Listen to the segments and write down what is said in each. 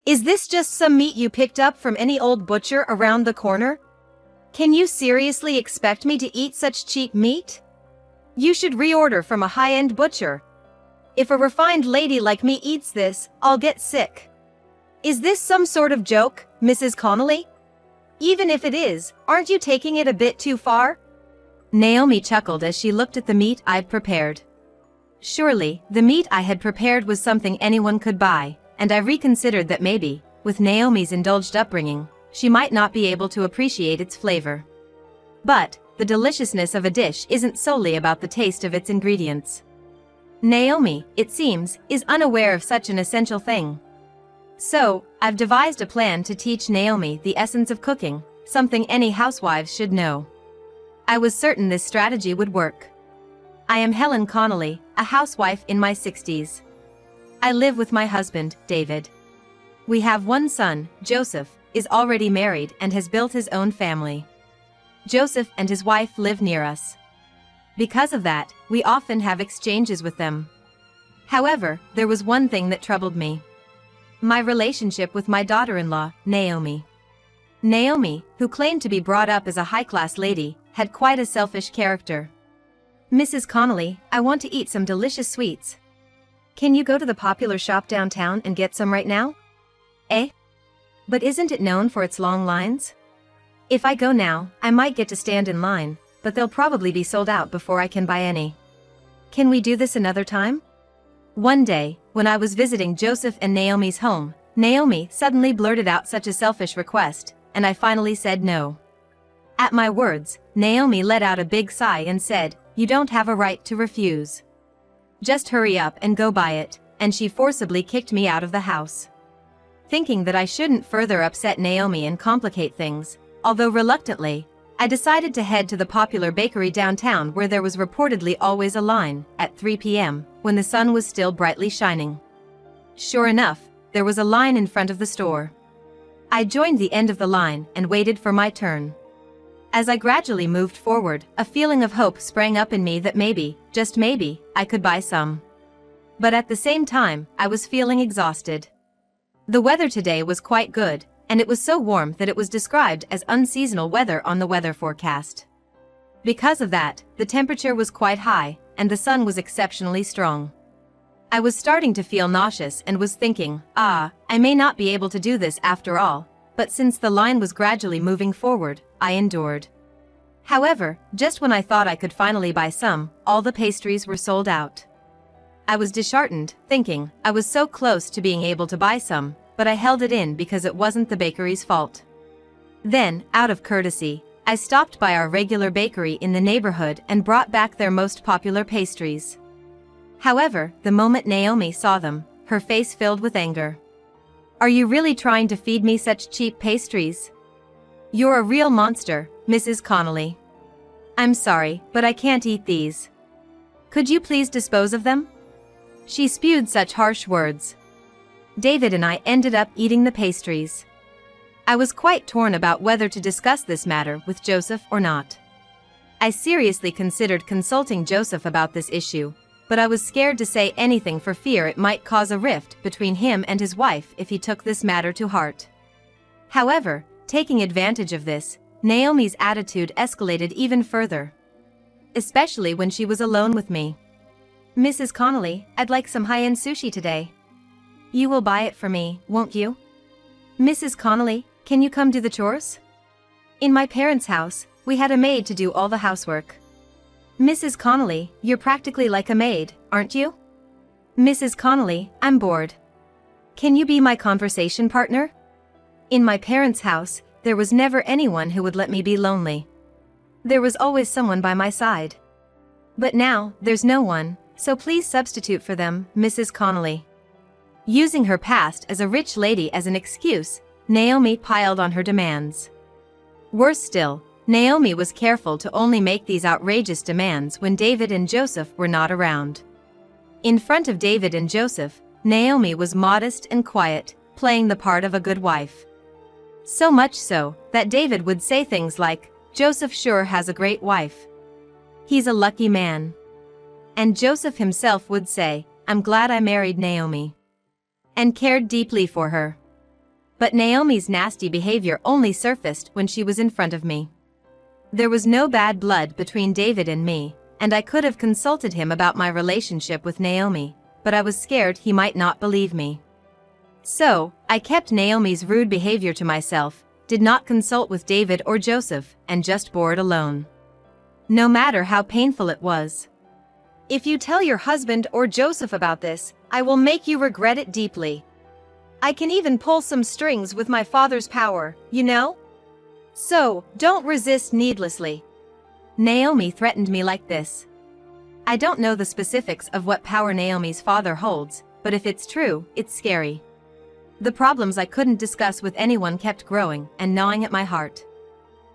Is this just some meat you picked up from any old butcher around the corner? Can you seriously expect me to eat such cheap meat? You should reorder from a high-end butcher. If a refined lady like me eats this, I'll get sick. Is this some sort of joke, Mrs. Connolly? Even if it is, aren't you taking it a bit too far? Naomi chuckled as she looked at the meat I'd prepared. Surely, the meat I had prepared was something anyone could buy, and I reconsidered that maybe, with Naomi's indulged upbringing, she might not be able to appreciate its flavor. But, the deliciousness of a dish isn't solely about the taste of its ingredients. Naomi, it seems, is unaware of such an essential thing. So, I've devised a plan to teach Naomi the essence of cooking, something any housewives should know. I was certain this strategy would work. I am Helen Connolly, a housewife in my 60s. I live with my husband, David. We have one son, Joseph, is already married and has built his own family. Joseph and his wife live near us. Because of that, we often have exchanges with them. However, there was one thing that troubled me. My relationship with my daughter-in-law, Naomi. Naomi, who claimed to be brought up as a high-class lady, had quite a selfish character. Mrs. Connolly, I want to eat some delicious sweets. Can you go to the popular shop downtown and get some right now? Eh? But isn't it known for its long lines? If I go now, I might get to stand in line, but they'll probably be sold out before I can buy any. Can we do this another time? One day, when I was visiting Joseph and Naomi's home, Naomi suddenly blurted out such a selfish request, and I finally said no. At my words, Naomi let out a big sigh and said, "You don't have a right to refuse. Just hurry up and go buy it," and she forcibly kicked me out of the house. Thinking that I shouldn't further upset Naomi and complicate things, although reluctantly, I decided to head to the popular bakery downtown where there was reportedly always a line, at 3 p.m., when the sun was still brightly shining. Sure enough, there was a line in front of the store. I joined the end of the line and waited for my turn. As I gradually moved forward, a feeling of hope sprang up in me that maybe, just maybe, I could buy some. But at the same time, I was feeling exhausted. The weather today was quite good, and it was so warm that it was described as unseasonal weather on the weather forecast. Because of that, the temperature was quite high, and the sun was exceptionally strong. I was starting to feel nauseous and was thinking, I may not be able to do this after all, but since the line was gradually moving forward, I endured. However, just when I thought I could finally buy some, all the pastries were sold out. I was disheartened, thinking I was so close to being able to buy some, but I held it in because it wasn't the bakery's fault. Then, out of courtesy, I stopped by our regular bakery in the neighborhood and brought back their most popular pastries. However, the moment Naomi saw them, her face filled with anger. "Are you really trying to feed me such cheap pastries? You're a real monster, Mrs. Connolly. I'm sorry, but I can't eat these. Could you please dispose of them?" She spewed such harsh words. David and I ended up eating the pastries. I was quite torn about whether to discuss this matter with Joseph or not. I seriously considered consulting Joseph about this issue, but I was scared to say anything for fear it might cause a rift between him and his wife if he took this matter to heart. However, taking advantage of this, Naomi's attitude escalated even further. Especially when she was alone with me. "Mrs. Connolly, I'd like some high-end sushi today. You will buy it for me, won't you? Mrs. Connolly, can you come do the chores? In my parents' house, we had a maid to do all the housework. Mrs. Connolly, you're practically like a maid, aren't you? Mrs. Connolly, I'm bored. Can you be my conversation partner? In my parents' house, there was never anyone who would let me be lonely. There was always someone by my side. But now, there's no one, so please substitute for them, Mrs. Connolly." Using her past as a rich lady as an excuse, Naomi piled on her demands. Worse still, Naomi was careful to only make these outrageous demands when David and Joseph were not around. In front of David and Joseph, Naomi was modest and quiet, playing the part of a good wife. So much so, that David would say things like, "Joseph sure has a great wife. He's a lucky man." And Joseph himself would say, "I'm glad I married Naomi. And cared deeply for her." But Naomi's nasty behavior only surfaced when she was in front of me. There was no bad blood between David and me, and I could have consulted him about my relationship with Naomi, but I was scared he might not believe me. So, I kept Naomi's rude behavior to myself, did not consult with David or Joseph, and just bore it alone. No matter how painful it was. If you tell your husband or Joseph about this, I will make you regret it deeply. I can even pull some strings with my father's power, you know? So, don't resist needlessly. Naomi threatened me like this. I don't know the specifics of what power Naomi's father holds, but if it's true, it's scary. The problems I couldn't discuss with anyone kept growing and gnawing at my heart.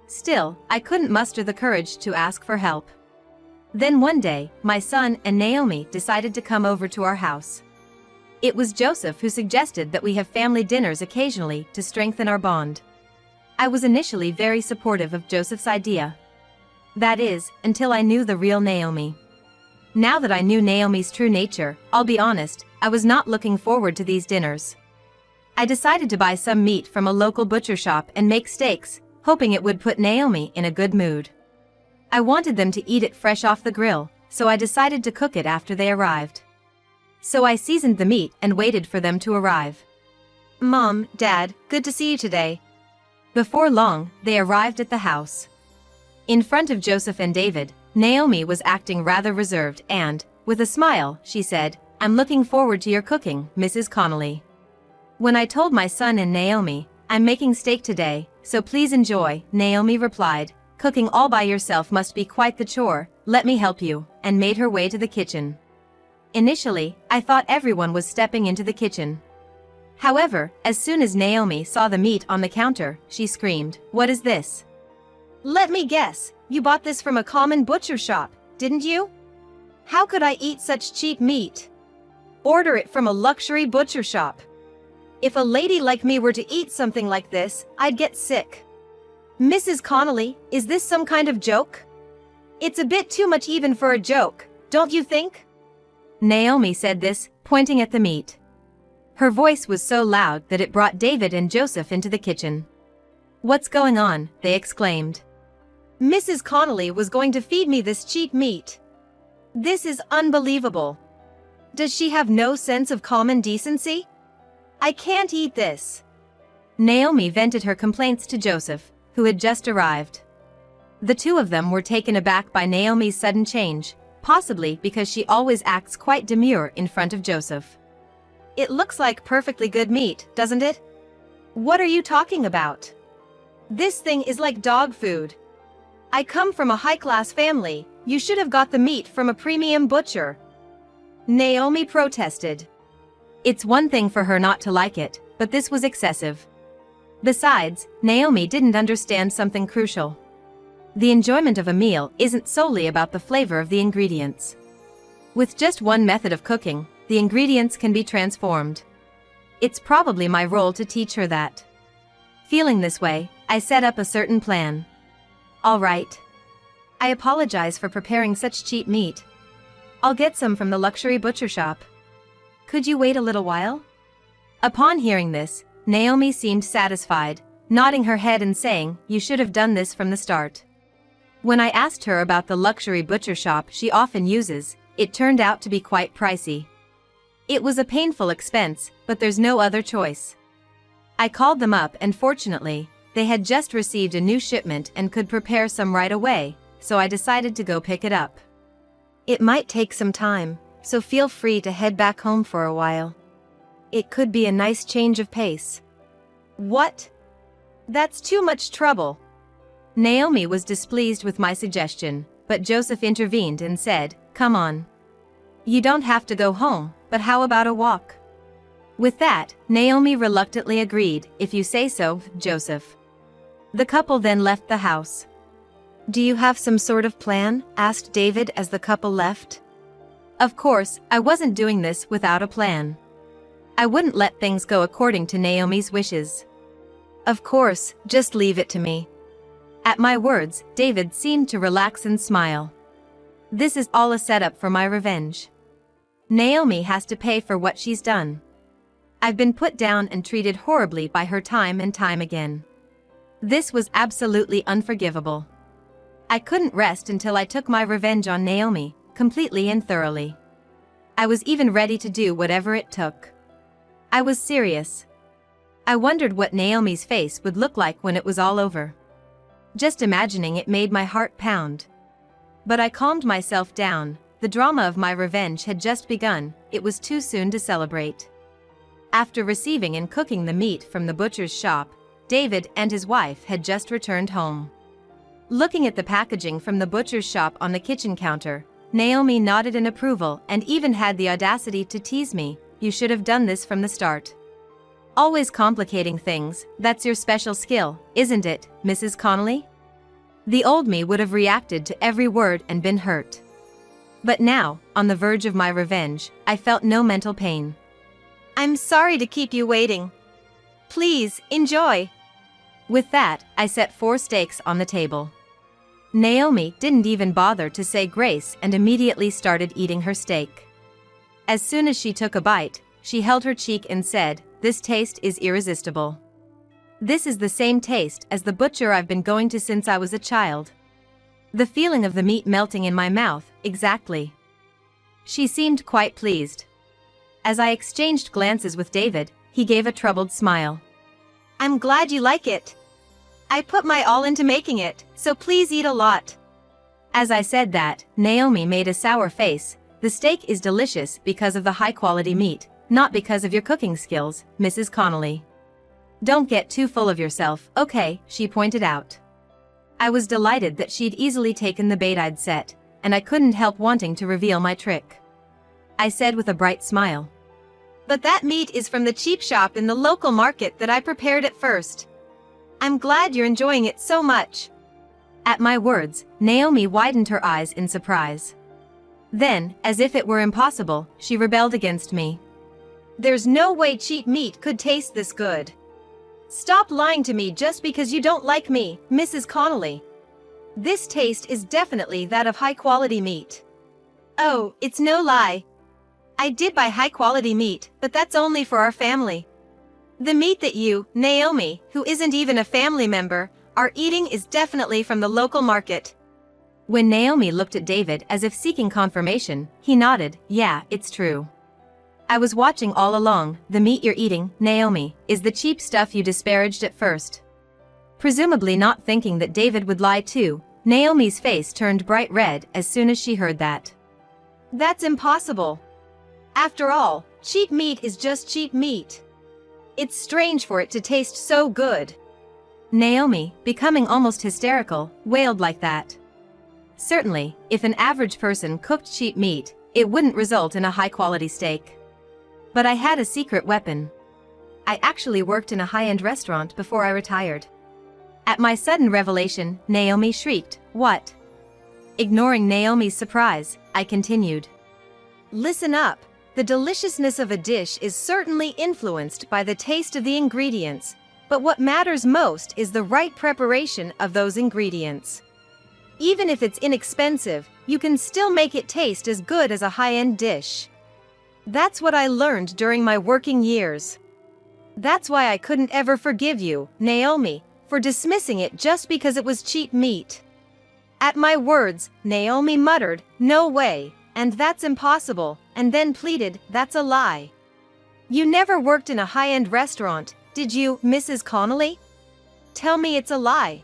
Still, I couldn't muster the courage to ask for help. Then one day, my son and Naomi decided to come over to our house. It was Joseph who suggested that we have family dinners occasionally to strengthen our bond. I was initially very supportive of Joseph's idea. That is, until I knew the real Naomi. Now that I knew Naomi's true nature, I'll be honest, I was not looking forward to these dinners. I decided to buy some meat from a local butcher shop and make steaks, hoping it would put Naomi in a good mood. I wanted them to eat it fresh off the grill, so I decided to cook it after they arrived. So I seasoned the meat and waited for them to arrive. Mom, Dad, good to see you today. Before long, they arrived at the house. In front of Joseph and David, Naomi was acting rather reserved and, with a smile, she said, "I'm looking forward to your cooking, Mrs. Connolly." When I told my son and Naomi, "I'm making steak today, so please enjoy," Naomi replied, "Cooking all by yourself must be quite the chore, let me help you," and made her way to the kitchen. Initially, I thought everyone was stepping into the kitchen. However, as soon as Naomi saw the meat on the counter, she screamed, "What is this?" "Let me guess, you bought this from a common butcher shop, didn't you? How could I eat such cheap meat? Order it from a luxury butcher shop. If a lady like me were to eat something like this, I'd get sick. Mrs. Connolly, is this some kind of joke? It's a bit too much even for a joke, don't you think?" Naomi said this, pointing at the meat. Her voice was so loud that it brought David and Joseph into the kitchen. "What's going on?" they exclaimed. "Mrs. Connolly was going to feed me this cheap meat. This is unbelievable. Does she have no sense of common decency? I can't eat this." Naomi vented her complaints to Joseph, who had just arrived. The two of them were taken aback by Naomi's sudden change, possibly because she always acts quite demure in front of Joseph. "It looks like perfectly good meat, doesn't it? What are you talking about? This thing is like dog food. I come from a high-class family, you should have got the meat from a premium butcher." Naomi protested. It's one thing for her not to like it, but this was excessive. Besides, Naomi didn't understand something crucial. The enjoyment of a meal isn't solely about the flavor of the ingredients. With just one method of cooking, the ingredients can be transformed. It's probably my role to teach her that. Feeling this way, I set up a certain plan. "All right. I apologize for preparing such cheap meat. I'll get some from the luxury butcher shop. Could you wait a little while?" Upon hearing this, Naomi seemed satisfied, nodding her head and saying, "You should have done this from the start." When I asked her about the luxury butcher shop she often uses, it turned out to be quite pricey. It was a painful expense, but there's no other choice. I called them up and fortunately, they had just received a new shipment and could prepare some right away, so I decided to go pick it up. It might take some time, so feel free to head back home for a while. It could be a nice change of pace. "What? That's too much trouble." Naomi was displeased with my suggestion, but Joseph intervened and said, "Come on. You don't have to go home, but how about a walk?" With that, Naomi reluctantly agreed, "If you say so, Joseph." The couple then left the house. "Do you have some sort of plan?" asked David as the couple left. Of course, I wasn't doing this without a plan. I wouldn't let things go according to Naomi's wishes. "Of course, just leave it to me." At my words, David seemed to relax and smile. This is all a setup for my revenge. Naomi has to pay for what she's done. I've been put down and treated horribly by her time and time again. This was absolutely unforgivable. I couldn't rest until I took my revenge on Naomi, completely and thoroughly. I was even ready to do whatever it took. I was serious. I wondered what Naomi's face would look like when it was all over. Just imagining it made my heart pound. But I calmed myself down. The drama of my revenge had just begun. It was too soon to celebrate. After receiving and cooking the meat from the butcher's shop, David and his wife had just returned home. Looking at the packaging from the butcher's shop on the kitchen counter, Naomi nodded in approval and even had the audacity to tease me. "You should have done this from the start. Always complicating things, that's your special skill, isn't it, Mrs. Connolly?" The old me would have reacted to every word and been hurt. But now, on the verge of my revenge, I felt no mental pain. "I'm sorry to keep you waiting. Please, enjoy." With that, I set 4 steaks on the table. Naomi didn't even bother to say grace and immediately started eating her steak. As soon as she took a bite, she held her cheek and said, "This taste is irresistible. This is the same taste as the butcher I've been going to since I was a child. The feeling of the meat melting in my mouth, exactly." She seemed quite pleased. As I exchanged glances with David, he gave a troubled smile. "I'm glad you like it. I put my all into making it, so please eat a lot." As I said that, Naomi made a sour face. "The steak is delicious because of the high-quality meat, not because of your cooking skills, Mrs. Connolly. Don't get too full of yourself, okay?" she pointed out. I was delighted that she'd easily taken the bait I'd set, and I couldn't help wanting to reveal my trick. I said with a bright smile, "But that meat is from the cheap shop in the local market that I prepared at first. I'm glad you're enjoying it so much." At my words, Naomi widened her eyes in surprise. Then, as if it were impossible, she rebelled against me. "There's no way cheap meat could taste this good. Stop lying to me just because you don't like me, Mrs. Connolly. This taste is definitely that of high-quality meat." "Oh, it's no lie. I did buy high-quality meat, but that's only for our family. The meat that you, Naomi, who isn't even a family member, are eating is definitely from the local market." When Naomi looked at David as if seeking confirmation, he nodded. "Yeah, it's true. I was watching all along. The meat you're eating, Naomi, is the cheap stuff you disparaged at first." Presumably not thinking that David would lie too, Naomi's face turned bright red as soon as she heard that. "That's impossible. After all, cheap meat is just cheap meat. It's strange for it to taste so good." Naomi, becoming almost hysterical, wailed like that. Certainly, if an average person cooked cheap meat, it wouldn't result in a high-quality steak. But I had a secret weapon. I actually worked in a high-end restaurant before I retired. At my sudden revelation, Naomi shrieked, "What?" Ignoring Naomi's surprise, I continued. "Listen up. The deliciousness of a dish is certainly influenced by the taste of the ingredients, but what matters most is the right preparation of those ingredients. Even if it's inexpensive, you can still make it taste as good as a high-end dish. That's what I learned during my working years. That's why I couldn't ever forgive you, Naomi, for dismissing it just because it was cheap meat." At my words, Naomi muttered, "No way, and that's impossible," and then pleaded, "That's a lie. You never worked in a high-end restaurant, did you, Mrs. Connolly? Tell me it's a lie."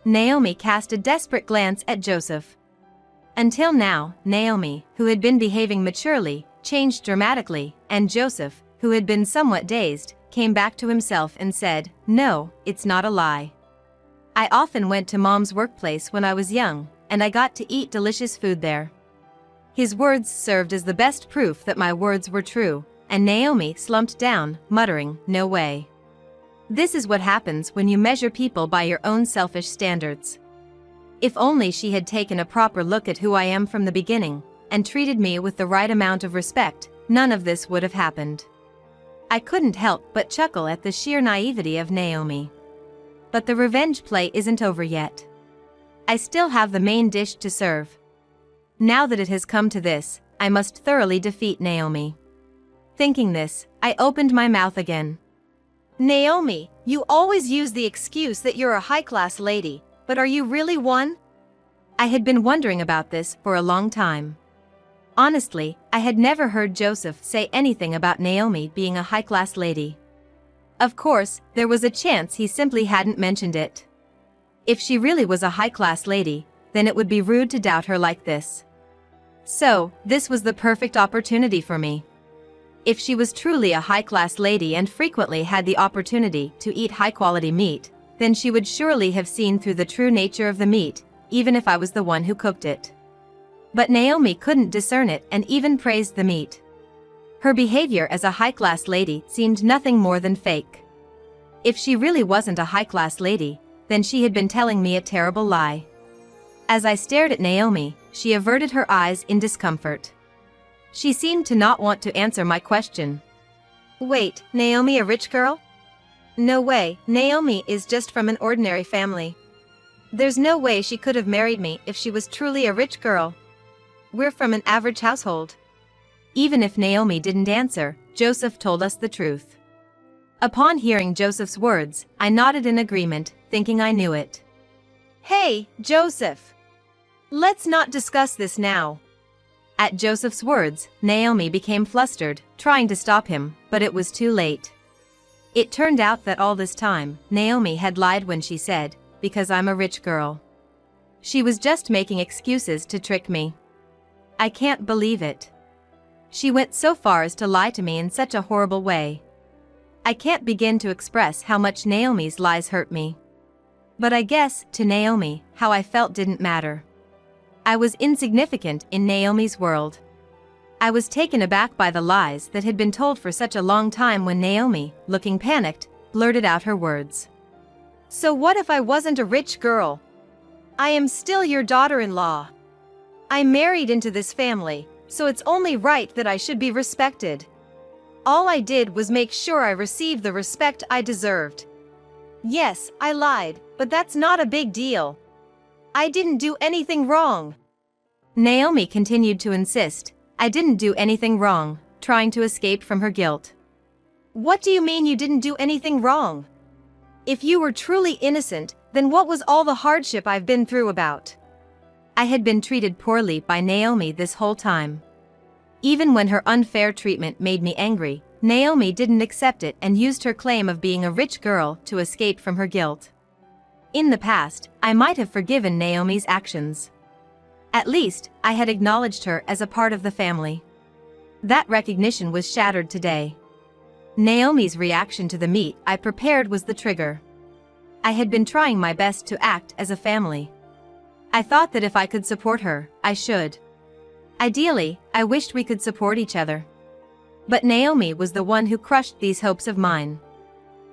Naomi cast a desperate glance at Joseph. Until now, Naomi, who had been behaving maturely, changed dramatically, and Joseph, who had been somewhat dazed, came back to himself and said, "No, it's not a lie. I often went to Mom's workplace when I was young, and I got to eat delicious food there." His words served as the best proof that my words were true, and Naomi slumped down, muttering, "No way." This is what happens when you measure people by your own selfish standards. If only she had taken a proper look at who I am from the beginning, and treated me with the right amount of respect, none of this would have happened. I couldn't help but chuckle at the sheer naivety of Naomi. But the revenge play isn't over yet. I still have the main dish to serve. Now that it has come to this, I must thoroughly defeat Naomi. Thinking this, I opened my mouth again. Naomi, you always use the excuse that you're a high-class lady, but are you really one? I had been wondering about this for a long time. Honestly, I had never heard Joseph say anything about Naomi being a high-class lady. Of course, there was a chance he simply hadn't mentioned it. If she really was a high-class lady, then it would be rude to doubt her like this. So, this was the perfect opportunity for me. If she was truly a high-class lady and frequently had the opportunity to eat high-quality meat, then she would surely have seen through the true nature of the meat, even if I was the one who cooked it. But Naomi couldn't discern it and even praised the meat. Her behavior as a high-class lady seemed nothing more than fake. If she really wasn't a high-class lady, then she had been telling me a terrible lie. As I stared at Naomi, she averted her eyes in discomfort. She seemed to not want to answer my question. Wait, Naomi a rich girl? No way, Naomi is just from an ordinary family. There's no way she could have married me if she was truly a rich girl. We're from an average household. Even if Naomi didn't answer, Joseph told us the truth. Upon hearing Joseph's words, I nodded in agreement, thinking I knew it. Hey, Joseph! Let's not discuss this now. At Joseph's words, Naomi became flustered, trying to stop him, but it was too late. It turned out that all this time, Naomi had lied when she said, "Because I'm a rich girl." She was just making excuses to trick me. I can't believe it. She went so far as to lie to me in such a horrible way. I can't begin to express how much Naomi's lies hurt me. But I guess, to Naomi, how I felt didn't matter. I was insignificant in Naomi's world. I was taken aback by the lies that had been told for such a long time when Naomi, looking panicked, blurted out her words. So what if I wasn't a rich girl? I am still your daughter-in-law. I married into this family, so it's only right that I should be respected. All I did was make sure I received the respect I deserved. Yes, I lied, but that's not a big deal. I didn't do anything wrong. Naomi continued to insist, I didn't do anything wrong, trying to escape from her guilt. What do you mean you didn't do anything wrong? If you were truly innocent, then what was all the hardship I've been through about? I had been treated poorly by Naomi this whole time. Even when her unfair treatment made me angry, Naomi didn't accept it and used her claim of being a rich girl to escape from her guilt. In the past, I might have forgiven Naomi's actions. At least, I had acknowledged her as a part of the family. That recognition was shattered today. Naomi's reaction to the meat I prepared was the trigger. I had been trying my best to act as a family. I thought that if I could support her, I should. Ideally, I wished we could support each other. But Naomi was the one who crushed these hopes of mine.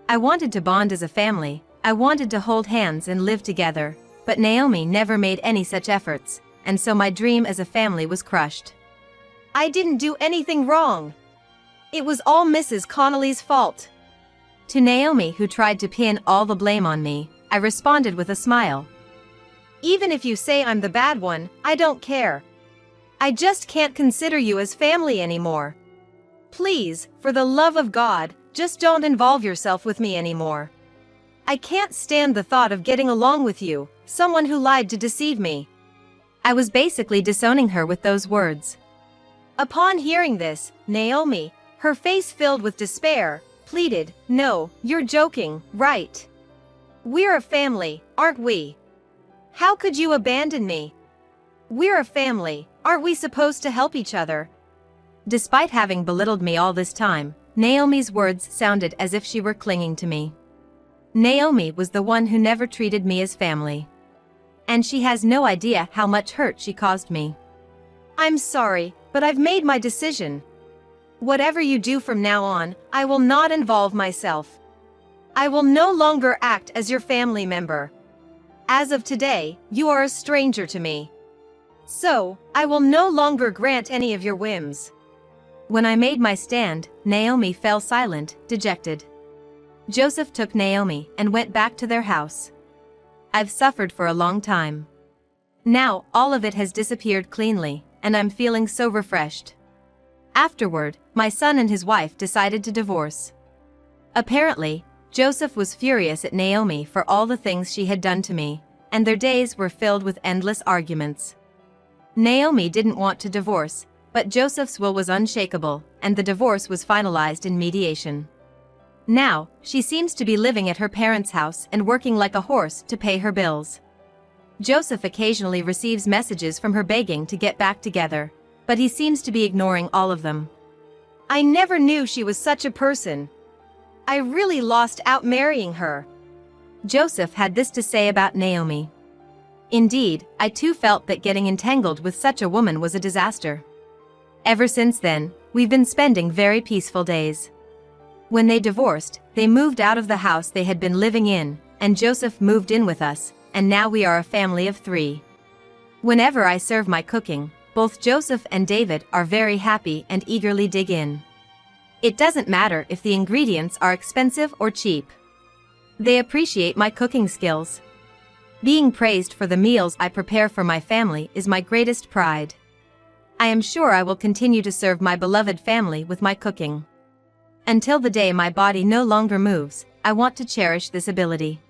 I wanted to bond as a family, I wanted to hold hands and live together, but Naomi never made any such efforts, and so my dream as a family was crushed. I didn't do anything wrong. It was all Mrs. Connolly's fault. To Naomi, who tried to pin all the blame on me, I responded with a smile. Even if you say I'm the bad one, I don't care. I just can't consider you as family anymore. Please, for the love of God, just don't involve yourself with me anymore. I can't stand the thought of getting along with you, someone who lied to deceive me. I was basically disowning her with those words. Upon hearing this, Naomi, her face filled with despair, pleaded, "No, you're joking, right? We're a family, aren't we? How could you abandon me? We're a family, aren't we supposed to help each other?" Despite having belittled me all this time, Naomi's words sounded as if she were clinging to me. Naomi was the one who never treated me as family. And she has no idea how much hurt she caused me. I'm sorry, but I've made my decision. Whatever you do from now on, I will not involve myself. I will no longer act as your family member. As of today, you are a stranger to me. So, I will no longer grant any of your whims. When I made my stand, Naomi fell silent, dejected. Joseph took Naomi and went back to their house. I've suffered for a long time. Now, all of it has disappeared cleanly, and I'm feeling so refreshed. Afterward, my son and his wife decided to divorce. Apparently, Joseph was furious at Naomi for all the things she had done to me, and their days were filled with endless arguments. Naomi didn't want to divorce, but Joseph's will was unshakable, and the divorce was finalized in mediation. Now, she seems to be living at her parents' house and working like a horse to pay her bills. Joseph occasionally receives messages from her begging to get back together, but he seems to be ignoring all of them. I never knew she was such a person. I really lost out marrying her. Joseph had this to say about Naomi. Indeed, I too felt that getting entangled with such a woman was a disaster. Ever since then, we've been spending very peaceful days. When they divorced, they moved out of the house they had been living in, and Joseph moved in with us, and now we are a family of 3. Whenever I serve my cooking, both Joseph and David are very happy and eagerly dig in. It doesn't matter if the ingredients are expensive or cheap. They appreciate my cooking skills. Being praised for the meals I prepare for my family is my greatest pride. I am sure I will continue to serve my beloved family with my cooking. Until the day my body no longer moves, I want to cherish this ability.